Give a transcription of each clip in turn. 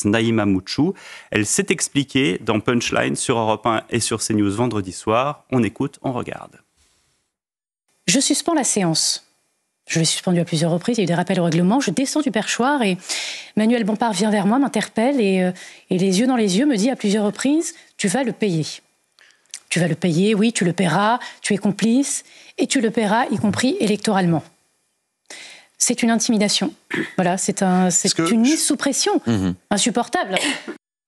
France, Naïma Mouchou. Elle s'est expliquée dans Punchline sur Europe 1 et sur CNews vendredi soir. On écoute, on regarde. Je suspends la séance. Je l'ai suspendu à plusieurs reprises, il y a eu des rappels au règlement. Je descends du perchoir et Manuel Bompard vient vers moi, m'interpelle et les yeux dans les yeux me dit à plusieurs reprises « Tu vas le payer. Tu vas le payer, oui, tu le paieras, tu es complice et tu le paieras, y compris électoralement. » C'est une intimidation. Voilà, c'est une mise sous pression insupportable.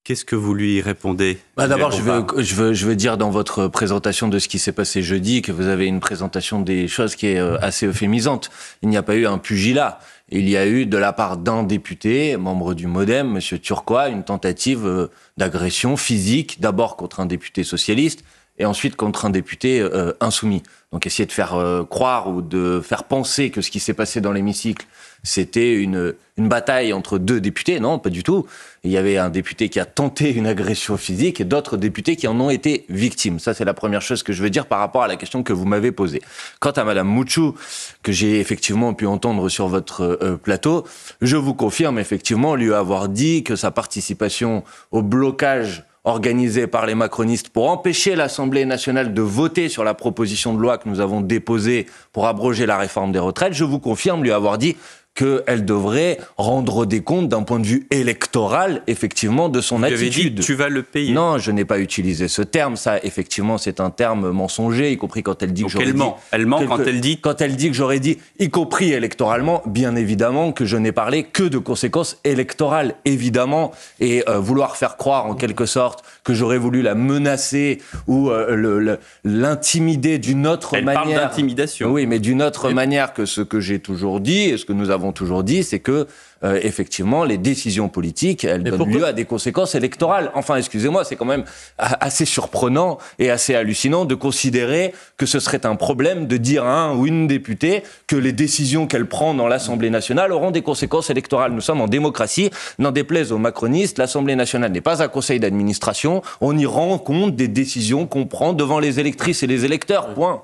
Qu'est-ce que vous lui répondez? D'abord, je veux dire dans votre présentation de ce qui s'est passé jeudi que vous avez une présentation des choses qui est assez euphémisante. Il n'y a pas eu un pugilat. Il y a eu, de la part d'un député, membre du MoDem, M. Turquois, une tentative d'agression physique, d'abord contre un député socialiste et ensuite contre un député insoumis. Donc essayer de faire croire ou de faire penser que ce qui s'est passé dans l'hémicycle, c'était une bataille entre deux députés. Non, pas du tout. Il y avait un député qui a tenté une agression physique et d'autres députés qui en ont été victimes. Ça, c'est la première chose que je veux dire par rapport à la question que vous m'avez posée. Quant à Madame Mouchou, que j'ai effectivement pu entendre sur votre plateau, je vous confirme effectivement lui avoir dit que sa participation au blocage organisé par les macronistes pour empêcher l'Assemblée nationale de voter sur la proposition de loi que nous avons déposée pour abroger la réforme des retraites, je vous confirme lui avoir dit qu'elle devrait rendre des comptes d'un point de vue électoral, effectivement, de son attitude. Vous avez dit, tu vas le payer. Non, je n'ai pas utilisé ce terme. Ça, effectivement, c'est un terme mensonger, y compris quand elle dit que j'aurais dit... Elle ment quand elle dit... Quand elle dit que j'aurais dit, y compris électoralement, bien évidemment que je n'ai parlé que de conséquences électorales, évidemment, et vouloir faire croire, en quelque sorte, que j'aurais voulu la menacer ou l'intimider d'une autre manière... Elle parle d'intimidation. Oui, mais d'une autre manière que ce que j'ai toujours dit, et ce que nous avons toujours dit, c'est que effectivement, les décisions politiques, elles donnent lieu à des conséquences électorales. Enfin, excusez-moi, c'est quand même assez surprenant et assez hallucinant de considérer que ce serait un problème de dire à un ou une députée que les décisions qu'elle prend dans l'Assemblée nationale auront des conséquences électorales. Nous sommes en démocratie, n'en déplaise aux macronistes, l'Assemblée nationale n'est pas un conseil d'administration, on y rend compte des décisions qu'on prend devant les électrices et les électeurs, point.